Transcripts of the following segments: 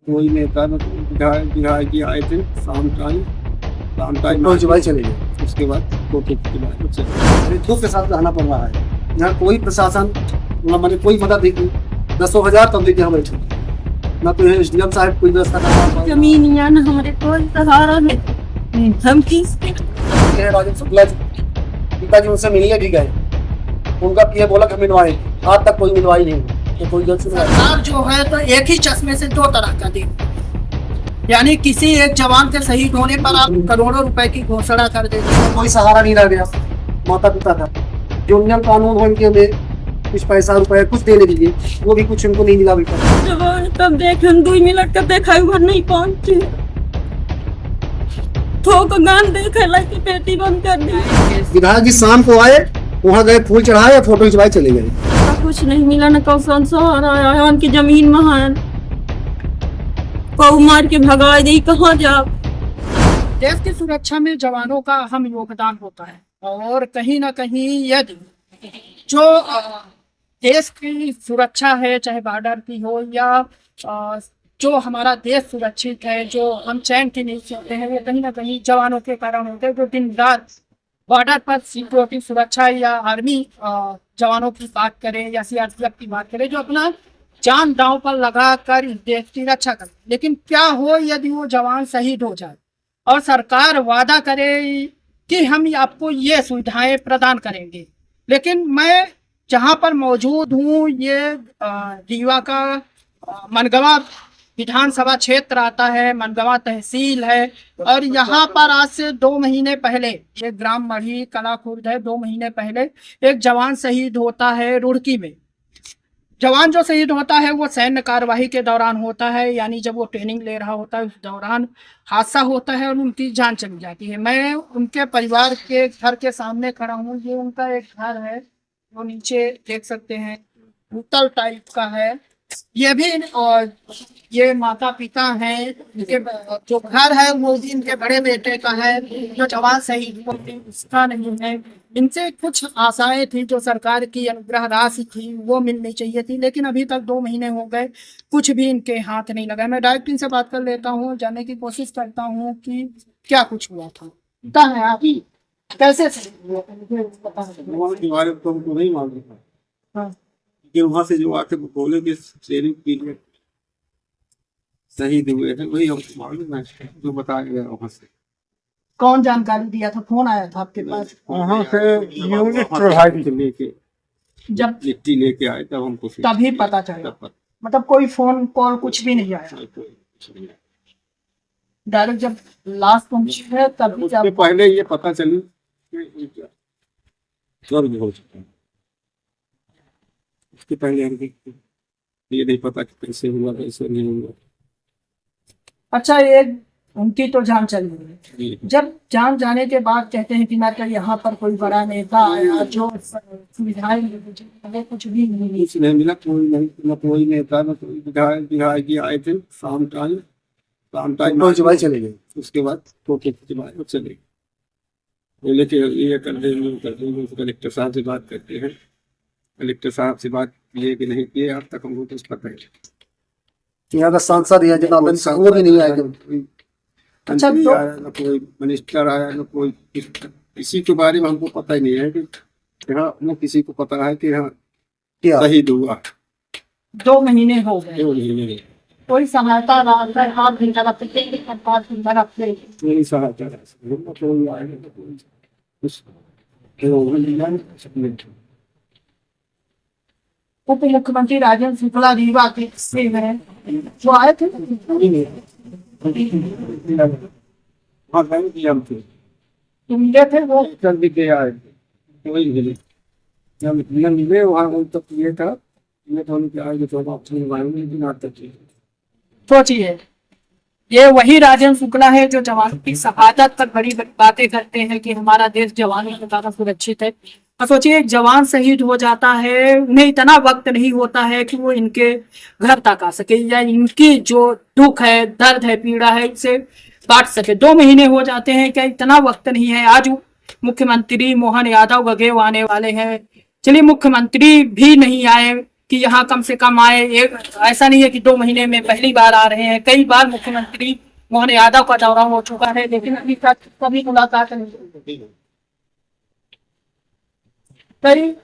कोई नेता न विधायक जी आए थे शाम टाइम भाई चले गए। उसके बाद फोटो खिंचवाए चले। दुख के साथ रहना पड़ रहा है। यहाँ कोई प्रशासन न मैंने कोई मदद नहीं की। 10,000 तब देके हम बैठे न तो SDM साहब कोई व्यवस्था कर रहा है। जमीन या न हमारे कोई सहारा नहीं। हम किसके राजन शुक्ला जी पिताजी उनसे मिलने भी गए। उनका पीए बोला कि मिलवाए, आज तक कोई मिलवाई नहीं। तो कोई जल्द सरकार जो है तो एक ही चश्मे से दो तरह का दी, यानी किसी एक जवान के शहीद होने पर आप करोड़ों रुपए की घोषणा कर देते। कोई सहारा नहीं रह गया। माता पिता था जो नियम कानून हो उनके में कुछ पैसा रुपए कुछ देने दीजिए, वो भी कुछ उनको नहीं मिला बेटा। जवान तब देख हम 2 मिनट का देखा घर नहीं पहुंचे। थोक गान देखे लाके पेटी बंद कर दी। विधायक जी शाम को आए, वहाँ गए, फूल चढ़ाए, फोटो खिंचवाए, चले गए। कुछ नहीं मिला न कौन सहारा आया। उनकी जमीन महान को मार के भगा दी। कहाँ जाओ। देश की सुरक्षा में जवानों का अहम योगदान होता है और कहीं ना कहीं यदि जो देश की सुरक्षा है, चाहे बॉर्डर की हो या जो हमारा देश सुरक्षित है, जो हम चैन की नींद सोते हैं, ये कहीं ना कहीं जवानों के कारण होते हैं जो दिन रात बॉर्डर पर सिक्योरिटी सुरक्षा या आर्मी जवानों की बात करें या CRPF की बात करें, जो अपना जान दांव पर लगा कर इस देश की रक्षा करें। लेकिन क्या हो यदि वो जवान शहीद हो जाए और सरकार वादा करे कि हम आपको ये सुविधाएं प्रदान करेंगे, लेकिन मैं जहां पर मौजूद हूँ ये रीवा का मनगवा विधानसभा क्षेत्र आता है, मनगवा तहसील है। और यहाँ पर आज से 2 महीने पहले ये ग्राम मढ़ी कलाखुर्द है, 2 महीने पहले एक जवान शहीद होता है रुड़की में। जवान जो शहीद होता है वो सैन्य कार्यवाही के दौरान होता है, यानी जब वो ट्रेनिंग ले रहा होता है उस दौरान हादसा होता है और उनकी जान चली जाती है। मैं उनके परिवार के घर के सामने खड़ा हूँ। ये उनका एक घर है जो नीचे देख सकते हैं होटल टाइप का है। ये भी और ये माता पिता हैं, इनके जो घर है वो भी इनके बड़े बेटे का है जो जवान शहीद उसका नहीं है। इनसे कुछ आशाएं थी, जो सरकार की अनुग्रह राशि थी वो मिलनी चाहिए थी, लेकिन अभी तक 2 महीने हो गए, कुछ भी इनके हाथ नहीं लगा। मैं डायरेक्ट इनसे बात कर लेता हूँ, जानने की कोशिश करता हूँ कि क्या कुछ हुआ था। पता है आप ही कैसे के बारे में तो हमको नहीं मालूम था। हाँ। कि वहाँ से जो आके बोले कि ट्रेनिंग पीरियड शहीद हुए हैं, वही हमको मालूम है जो बताया गया वहाँ से। कौन जानकारी दिया था? फोन आया था आपके पास? वहाँ से यूनिट प्रोवाइड लेके जब लिट्टी लेके आए तब हमको तभी पता चला। मतलब कोई फोन कॉल कुछ भी नहीं आया, डायरेक्ट जब लास्ट पहुंची है तभी उसके पहले ये पता चली कि स्वर्ग हो चुका है। उसके पहले हमको ये नहीं पता कि कैसे हुआ कैसे नहीं हुआ। अच्छा, ये उनकी तो जान चली गई। जब जान जाने के बाद कहते हैं कि ना तो यहाँ पर कोई बड़ा नेता आया जो सुविधाएं मिली, कुछ भी नहीं मिली। कुछ नहीं मिला, कोई नहीं, न कोई नेता न कोई विधायक जी आए थे शाम टाइम खिंचवाए, चले गए। उसके बाद फोटो खिंचवाए और चले गए। बोले कि ये कर देंगे, कलेक्टर साहब से बात करते हैं। कलेक्टर साहब से बात किए कि नहीं किए आज तक हमको कुछ पता नहीं। यहाँ का सांसद है जनार्दन सिंह, वो भी नहीं आए। अच्छा, न कोई मिनिस्टर आया, न कोई किसी के बारे में हमको पता ही नहीं है कि हाँ न किसी को पता है कि हाँ शहीद हुआ। 2 महीने हो गए, 2 महीने कोई सहायता हाथ नहीं लगा, मेरी सहायता कोई आए। उप मुख्यमंत्री राजन शुक्ला रीवा के से हैं, जो आए थे। हाँ हम थे, मिले थे वो चल भी गया है, कोई मिले जब मिले वहाँ तक ये था ये तो उनके आगे तो ऑप्शन दिन तक। सोचिए, ये वही राजन शुक्ला है जो जवानों की शहादत पर बड़ी बड़ी बातें करते हैं कि हमारा देश जवानों से ज्यादा सुरक्षित है। और सोचिए, एक जवान शहीद हो जाता है, उन्हें इतना वक्त नहीं होता है कि वो इनके घर तक आ सके या इनकी जो दुख है, दर्द है, पीड़ा है, इसे बांट सके। 2 महीने हो जाते हैं, क्या इतना वक्त नहीं है? आज मुख्यमंत्री मोहन यादव वगैरह आने वाले हैं, चलिए मुख्यमंत्री भी नहीं आए कि यहाँ कम से कम आए। एक ऐसा नहीं है कि 2 महीने में पहली बार आ रहे हैं, कई बार मुख्यमंत्री मोहन यादव का दौरा हो चुका है, लेकिन अभी तक कभी मुलाकात नहीं हुई। कई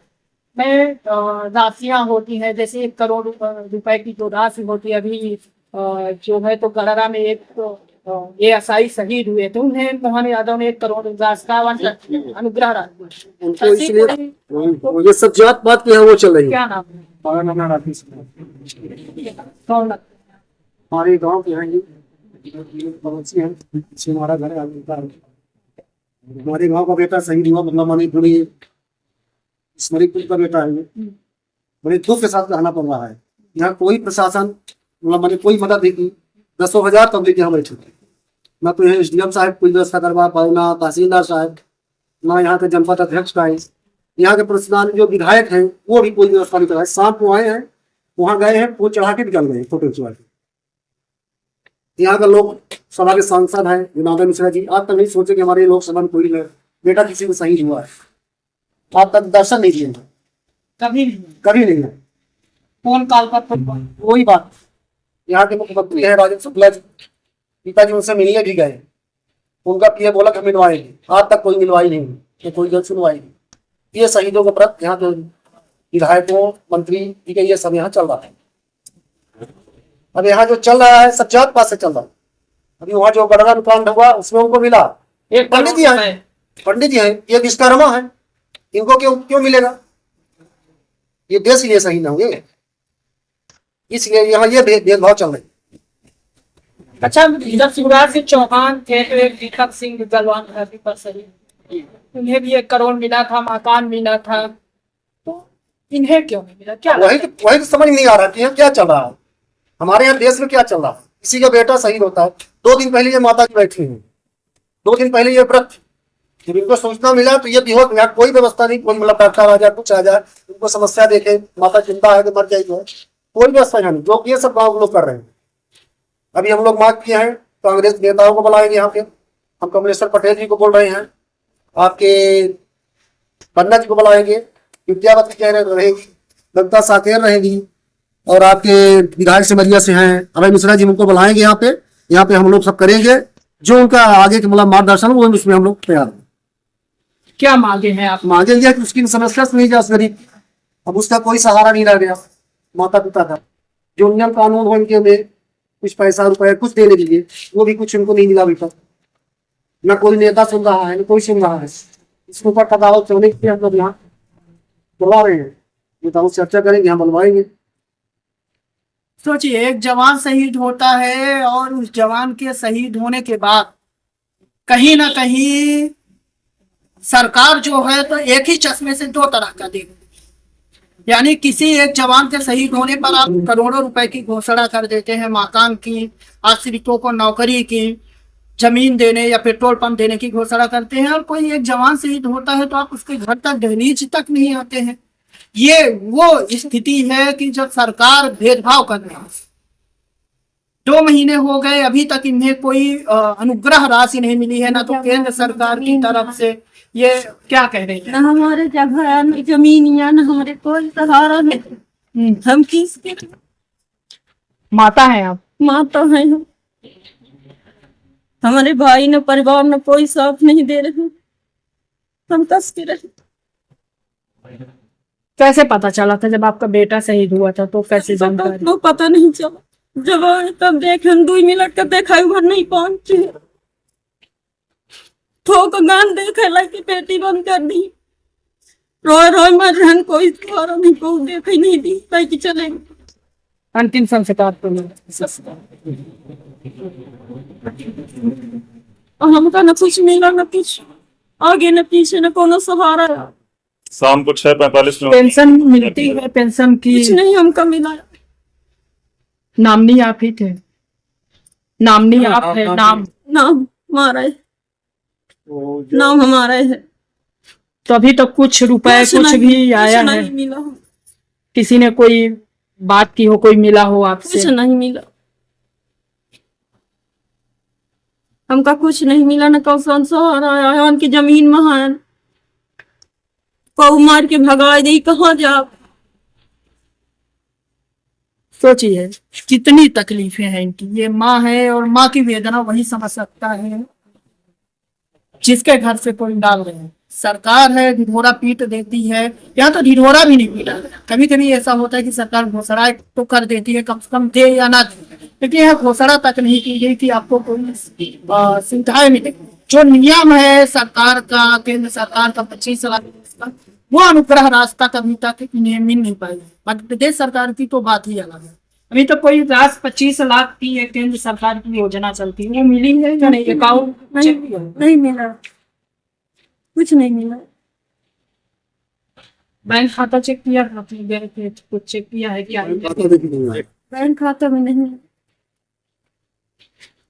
में राशियां होती हैं, जैसे 1 करोड़ रुपए की जो राशि होती है, अभी जो है तो गड़रा में एक ASI शहीद हुए थे, उन्हें मोहन यादव ने 1 करोड़ राशि का अनुग्रह राशि। उनको इसलिए ये सब जात पात की है वो चल रही है। क्या नाम है? कौन? हमारे गांव के हैं ये पड़ोसी हैं, पीछे हमारा घर है, हमारे गांव का बेटा शहीद हुआ, मतलब मानी पूरी स्मृति का बेटा है ये। बड़े दुख के साथ रहना पड़ रहा है। यहाँ कोई प्रशासन मतलब मैंने कोई मदद नहीं की। 10,000 तब लेके हम बैठे थे, ना तो यहाँ SDM साहब कोई व्यवस्था करवा पाए, ना तहसीलदार साहब, ना यहाँ के जनपद अध्यक्ष का है, यहाँ के प्रधान जो विधायक हैं वो भी कोई व्यवस्था नहीं कराए। शाम को आए हैं, वहां गए हैं, फूल चढ़ा के निकल गए, फोटो खिंचवा के। यहाँ का लोग सभा के सांसद हैं जनार्दन मिश्रा जी, आज तक नहीं सोचे कि हमारे लोकसभा में कोई बेटा किसी को शहीद हुआ है, आज तक दर्शन नहीं दिए, कभी कभी नहीं है। फोन कॉल पर वही बात, यहाँ के मुख्यमंत्री है राजेंद्र शुक्ला जी, पिताजी उनसे मिलने भी गए, उनका पीए बोला कि मिलवाएंगे, आज तक कोई मिलवाई नहीं है, कोई जल्द सुनवाई नहीं। ये शहीदों के प्रति यहाँ के विधायकों मंत्री ठीक है, ये सब यहाँ चल रहा है। अब यहाँ जो चल रहा है सब जात पात से चल रहा है। अभी वहाँ जो गड़रा कांड हुआ उसमें उनको मिला, एक पंडित जी है, पंडित जी है, ये विश्वकर्मा है, इनको क्यों क्यों मिलेगा? ये देश ये सही ना होंगे, इसलिए यहाँ ये भेदभाव चल रहे। अच्छा, जब शिवराज सिंह चौहान थे तो एक दीपक सिंह गलवान धरती पर शहीद, उन्हें भी 1 करोड़ मिला था, मकान मिला था, तो इन्हें क्यों नहीं मिला? क्या वही तो समझ नहीं आ रहा कि क्या चल रहा है हमारे यहाँ देश में, क्या चल रहा है? किसी का बेटा शहीद होता है, 2 दिन पहले ये माता जी बैठी हुई, 2 दिन पहले ये व्रत, जब इनको सूचना मिला तो ये बेहोश, यहाँ कोई व्यवस्था नहीं, कोई मतलब डॉक्टर आ जाए, कुछ आ जाए, उनको समस्या देखे, माता चिंता है कि मर जाएगी, कोई व्यवस्था नहीं, जो ये सब गाँव लोग कर रहे हैं। अभी हम लोग मांग किए हैं, कांग्रेस नेताओं को बुलाएंगे यहाँ पे, हम कमलेश्वर पटेल जी को बोल रहे हैं, आपके पन्ना जी को बुलाएंगे, विद्यावती कह रहेगी, ललिता साकेर रहेगी, और आपके विधायक सिमरिया से हैं अभय मिश्रा जी, उनको बुलाएंगे यहाँ पे हम लोग सब करेंगे, जो उनका आगे के मतलब मार्गदर्शन वो उसमें हम लोग तैयार हैं। क्या मांगे हैं आप? मांगे ये कि उसकी समस्या सुनी जाए, उस गरीब, अब उसका कोई सहारा नहीं रह गया, माता पिता का जो नियम कानून हो इनके में कुछ पैसा रुपया कुछ देने के लिए, वो भी कुछ उनको नहीं मिला अभी तक, न कोई नेता सुन रहा है न कोई सुन रहा है। इसके ऊपर दबाव चलने के लिए हम लोग यहाँ बुला रहे हैं, नेताओं से चर्चा करेंगे, यहाँ बुलवाएंगे। सोचिए, एक जवान शहीद होता है और उस जवान के शहीद होने के बाद कहीं ना कहीं सरकार जो है तो एक ही चश्मे से 2 तरह का देख, यानी किसी एक जवान के शहीद होने पर आप करोड़ों रुपए की घोषणा कर देते हैं, मकान की, आश्रितों को नौकरी की, जमीन देने या पेट्रोल पंप देने की घोषणा करते हैं, और कोई एक जवान शहीद होता है तो आप उसके घर तक दहलीज तक नहीं आते हैं। ये वो स्थिति है कि जब सरकार भेदभाव कर रही है। 2 महीने हो गए, अभी तक इन्हें कोई अनुग्रह राशि नहीं मिली है, ना तो केंद्र सरकार की तरफ से। ये क्या कह रही है? ना हमारे जगह है, ना जमीन या ना हमारे कोई सहारा नहीं, हम किसके माता है आप? माता है हम। हमारे भाई न परिवार न कोई साथ नहीं दे रहे, हम कस के रहे। कैसे पता चला था जब आपका बेटा शहीद हुआ था? तो कैसे जानकारी? तो पता नहीं चला, जब आए तब देखे, 2 मिनट का देखा घर नहीं पहुंचे, थोक गान देखे लगी, बेटी बंद कर दी, रोए रोए मर रहन, कोई द्वारा नहीं, कोई देखे नहीं दी कि चलेंगे। अंतिम संस्कार तो हमका न कुछ मिला, न कुछ आगे न पीछे, न कोनो सहारा। शाम को 6:45 में पेंशन मिलती है, पेंशन की कुछ नहीं हमका मिला। नामनी आप ही थे? नामनी आप है? नाम हमारा है, नाम हमारा है। तो अभी तो कुछ रुपए कुछ भी आया है? मिला, किसी ने कोई बात की हो, कोई मिला हो आपसे? कुछ नहीं मिला, हमका कुछ नहीं मिला, न कौन सहारा आया। उनकी जमीन महान को मार के भगा दी, कहाँ जा। सोचिए कितनी तकलीफें हैं इनकी। ये माँ है और माँ की वेदना वही समझ सकता है जिसके घर से कोई डाल रहे हैं। सरकार है ढिढोरा पीट देती है, यहाँ तो ढिढोरा भी नहीं पीटा। कभी कभी ऐसा होता है कि सरकार घोषणा तो कर देती है, कम से कम दे या ना दे, लेकिन यह घोषणा तक नहीं की गई कि आपको कोई सुविधाएं मिलेगी। जो नियम है सरकार का, केंद्र सरकार का 25 लाख का, वो अनुग्रह रास्ता कभी तक इन्हें मिल नहीं पाई। मध्य प्रदेश सरकार की तो बात ही अलग है। अभी तो कोई 25 लाख की एक केंद्र सरकार की योजना चलती है, वो मिली है या नहीं? अकाउंट नहीं मिला, कुछ नहीं मिला। बैंक खाता चेक किया, कुछ चेक किया है क्या? खाता देखी नहीं है। बैंक खाता में नहीं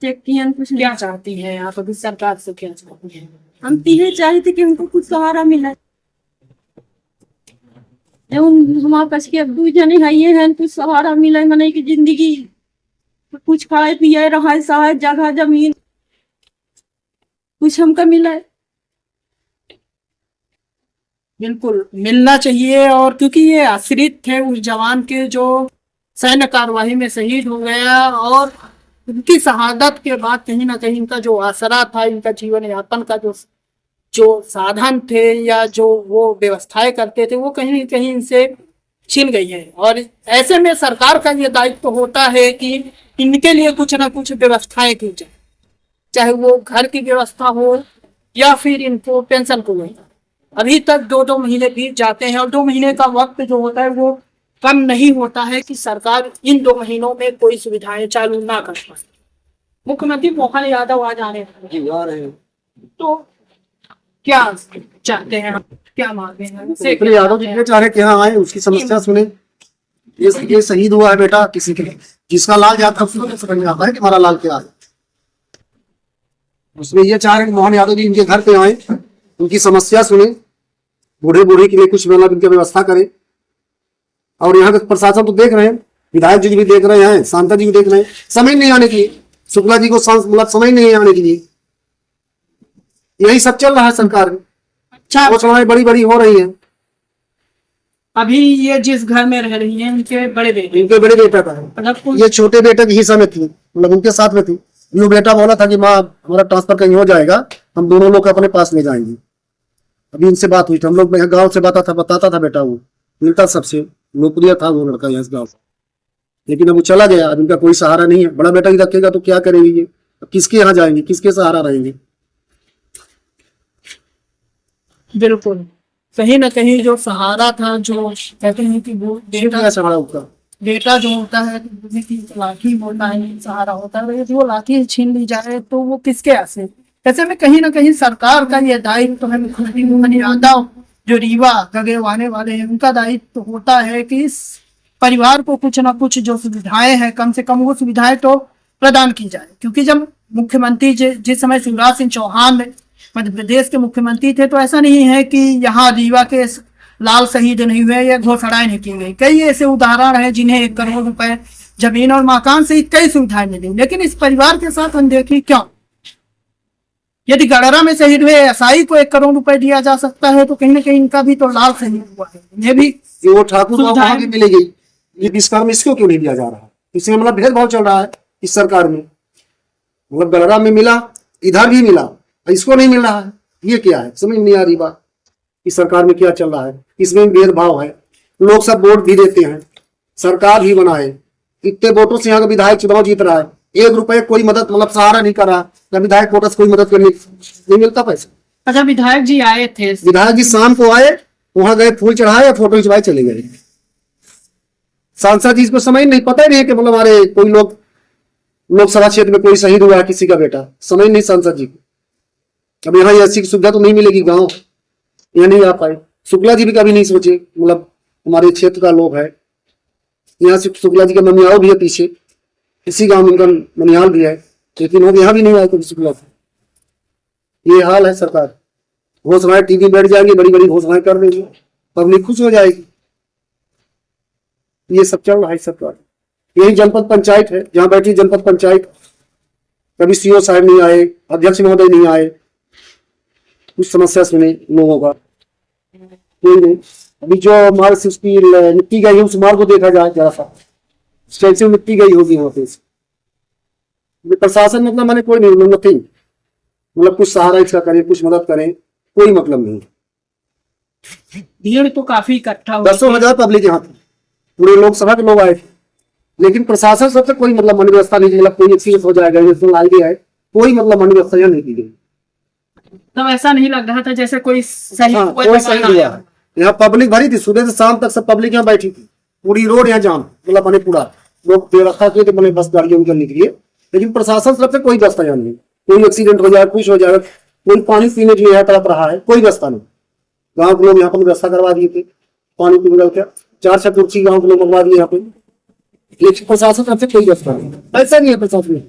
चेक किया, कुछ नहीं। क्या चाहती है आप अभी सरकार से, क्या चाहती है? हम तो ये चाहते कि हमको कुछ सहारा मिला। हमारे पास के अब 2 जने है, ये है कुछ सहारा मिला, मने की जिंदगी कुछ खाए पिए रहा, सहाय जगह जमीन कुछ हमको मिला है। बिल्कुल मिलना चाहिए। और क्योंकि ये आश्रित थे उस जवान के जो सैन्य कार्यवाही में शहीद हो गया, और उनकी शहादत के बाद कहीं ना कहीं इनका जो आसरा था, इनका जीवन यापन का जो साधन थे या जो वो व्यवस्थाएं करते थे, वो कहीं ना कहीं इनसे छिन गई है। और ऐसे में सरकार का ये दायित्व तो होता है कि इनके लिए कुछ ना कुछ व्यवस्थाएं की जाए, चाहे वो घर की व्यवस्था हो या फिर इनको पेंशन को हो। अभी तक 2-2 महीने बीत जाते हैं और 2 महीने का वक्त जो होता है वो कम नहीं होता है कि सरकार इन 2 महीनों में कोई सुविधाएं चालू ना कर पाए। मुख्यमंत्री मोहन यादव आज आने वाले हैं, तो क्या चाहते हैं, क्या मांगे हैं? मुख्यमंत्री यादव जी ये चाह रहे कि यहाँ आए, उसकी समस्या सुने। ये शहीद हुआ है बेटा किसी के, जिसका लाल जाता है उसको समझ में आता है कि हमारा लाल क्या है। उसमें ये चाह रहे हैं कि मोहन यादव जी इनके घर पे आए, उनकी समस्या सुने, बूढ़े बूढ़े के लिए कुछ मतलब इनकी व्यवस्था करे। और यहाँ का प्रशासन तो देख रहे हैं, विधायक जी भी देख रहे हैं, सांसद जी भी देख रहे हैं, समय नहीं आने के लिए, शुक्ला जी को मतलब समय नहीं आने के लिए। यही सब चल रहा है सरकार में। अच्छा, घोषणाएं बड़ी बड़ी हो रही है। अभी ये जिस घर में रह रही हैं इनके बड़े बेटे, इनके बड़े बेटा का है, मतलब ये छोटे बेटे के हिस्सा में थी, मतलब उनके साथ में थी। वो बेटा बोला था कि माँ हमारा ट्रांसफर कहीं हो जाएगा, हम दोनों लोग अपने पास ले जाएंगे। अभी इनसे बात हुई थी, हम लोग गाँव से बताता था बेटा, वो मिलता सबसे, लोकप्रिय था वो लड़का यहाँ गाँव। लेकिन अब वो चला गया, अब इनका कोई सहारा नहीं है। बड़ा बेटा ही रखेगा तो क्या करेंगे ये, किसके यहाँ जाएंगे, किसके सहारा रहेंगे? बिल्कुल कहीं ना कहीं जो सहारा था, जो कहते हैं कि वो बेटा जो होता है लाठी होता है, सहारा होता है, यदि वो लाठी छीन ली जाए तो वो किसके आसे। ऐसे में कहीं ना कहीं सरकार का ये दायित्व तो है, मुख्यमंत्री मोहन यादव जो रीवा गगेवाने वाले हैं, उनका दायित्व तो होता है कि इस परिवार को कुछ ना कुछ जो सुविधाएं हैं, कम से कम वो सुविधाएं तो प्रदान की जाए। क्योंकि जब मुख्यमंत्री जिस समय शिवराज सिंह चौहान मध्य प्रदेश के मुख्यमंत्री थे, तो ऐसा नहीं है कि यहाँ रीवा के लाल शहीद नहीं हुए या घोषणाएं नहीं की गई। कई ऐसे उदाहरण हैं जिन्हें 1 करोड़ रुपए जमीन और मकान से कई सुविधाएं मिली, लेकिन इस परिवार के साथ अनदेखी क्यों? यदि गडरा में शहीद हुए एसआई को 1 करोड़ रुपए दिया जा सकता है, तो कहीं ना कहीं इनका भी तो लाल शहीद हुआ है, ये भी वो ठाकुर वहां भी मिलेगी, ये विश्वकर्मा इसको क्यों नहीं दिया जा रहा? इसमें मतलब भेदभाव चल रहा है इस सरकार में। मतलब गडरा में मिला, इधर भी मिला, इसको नहीं मिल रहा है, ये क्या है? समझ नहीं आ रही बात, इस सरकार में क्या चल रहा है। इसमें भेदभाव है। लोग सब वोट भी देते हैं, सरकार भी बनाए, इतने वोटों से यहाँ का विधायक चुनाव जीत रहा है, 1 रुपए कोई मदद मतलब सहारा नहीं कर रहा। विधायक वोटर से कोई मदद करने नहीं मिलता पैसा। अच्छा, विधायक जी आए थे, विधायक जी शाम को आए, वहां गए, फूल चढ़ाए, फोटो खिंचवाए, चले गए। सांसद जी को समय नहीं, पता ही नहीं कि मतलब हमारे कोई लोकसभा क्षेत्र में कोई शहीद हुआ है किसी का बेटा, समझ नहीं सांसद जी को। अब यहाँ ऐसी सुविधा तो नहीं मिलेगी, गाँव यहाँ नहीं आ पाए। शुक्ला जी भी कभी नहीं सोचे, मतलब हमारे क्षेत्र का लोग है, यहाँ से शुक्ला जी का मनियाल भी है पीछे, इसी गांव में उनका मनियाल भी है, लेकिन वो यहाँ भी नहीं आए कभी शुक्ला जी। ये हाल है सरकार। घोषणाएं टीवी बैठ जाएंगे, बड़ी बड़ी घोषणाएं कर देंगे, पब्लिक खुश हो जाएगी। ये सब चल रहा है सरकार। यही जनपद पंचायत है, जहाँ बैठी जनपद पंचायत, कभी सीओ साहब नहीं आए, अध्यक्ष महोदय नहीं आए, कुछ समस्या सुने लोगों का कोई नहीं। अभी जो मार्ग से उसकी मिट्टी गई है, उस मार्ग को देखा जाए जरा सा, स्टैच्यू मिट्टी गई होगी वहां पे। प्रशासन मतलब मैंने कोई नहीं, नथिंग, मतलब कुछ सहारा इसका करे, कुछ मदद करें, कोई मतलब नहीं। भीड़ तो काफी इकट्ठा हुई दसों हजार पब्लिक यहाँ थी, पूरे लोकसभा के लोग आए थे, लेकिन प्रशासन सबसे कोई मतलब मन व्यवस्था नहीं की, मतलब कोई एक्सीडेंट हो जाएगा है, कोई मतलब मन व्यवस्था नहीं की गई। तो ऐसा नहीं लग रहा था जैसे कोई सही हाँ, कोई सही नहीं हुआ। यहाँ पब्लिक भरी थी, सुबह से शाम तक सब पब्लिक यहाँ बैठी थी, पूरी रोड यहाँ जाम, मतलब मैंने पूरा लोग व्यवस्था किए थे मैंने बस गाड़ियों करने के लिए, लेकिन प्रशासन तरफ से कोई व्यवस्था नहीं। कोई एक्सीडेंट हो जाए, कुछ हो जाए, कोई पानी पीने के लिए यहाँ तड़प रहा है, कोई व्यवस्था नहीं। गाँव के लोग यहाँ पर व्यवस्था करवा दिए थे, पानी पीने का 4-6 कुर्सी गाँव के लोग मंगवा दिए यहाँ पे, लेकिन प्रशासन तरफ से कोई व्यवस्था नहीं। पैसा नहीं है प्रशासन में,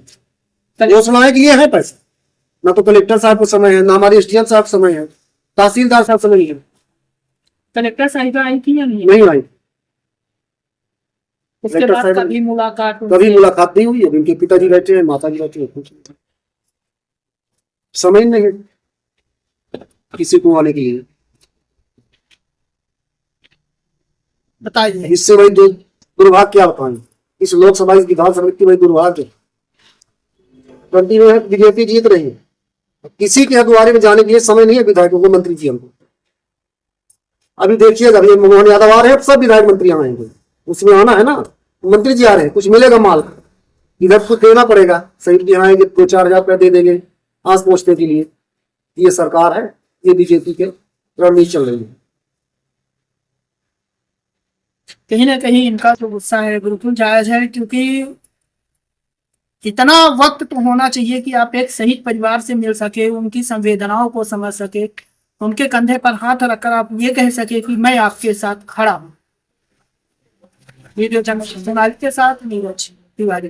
योजनाएं के लिए है पैसा, ना तो कलेक्टर साहब को समय है, ना हमारे एसडीएम साहब को समय है, तहसीलदार साहब समय है, कलेक्टर साहिबा आई थी या नहीं? नहीं आई। उसके कलेक्टर बाद साहिबा कभी मुलाकात कभी मुलाकात नहीं हुई। अभी उनके पिताजी बैठे हैं, माता जी बैठे हैं, समय नहीं है किसी को आने के लिए। बताइए। इससे वही दुर्भाग्य क्या बताएं, इस लोकसभा इस विधानसभा की वही दुर्भाग्य। कंटिन्यू है, बीजेपी जीत रही है, किसी के द्वारे में जाने के लिए समय नहीं है विधायकों को, मंत्री जी हमको। अभी देखिएगा, अभी मोहन यादव आ रहे हैं, सब विधायक मंत्री आएंगे, उसमें आना है ना, मंत्री जी आ रहे हैं, कुछ मिलेगा माल, इधर कुछ देना पड़ेगा, सही जी आएंगे 2-4 हजार रुपया दे देंगे आस पहुंचने के लिए। ये सरकार है, ये बीजेपी के रणनीति चल रही है। कहीं ना कहीं इनका जो गुस्सा है बिल्कुल जायज है, क्योंकि इतना वक्त तो होना चाहिए कि आप एक शहीद परिवार से मिल सके, उनकी संवेदनाओं को समझ सके, उनके कंधे पर हाथ रखकर आप ये कह सके कि मैं आपके साथ खड़ा हूँ। वीडियो जर्नलिस्ट सोनाली के साथ नीरज तिवारी।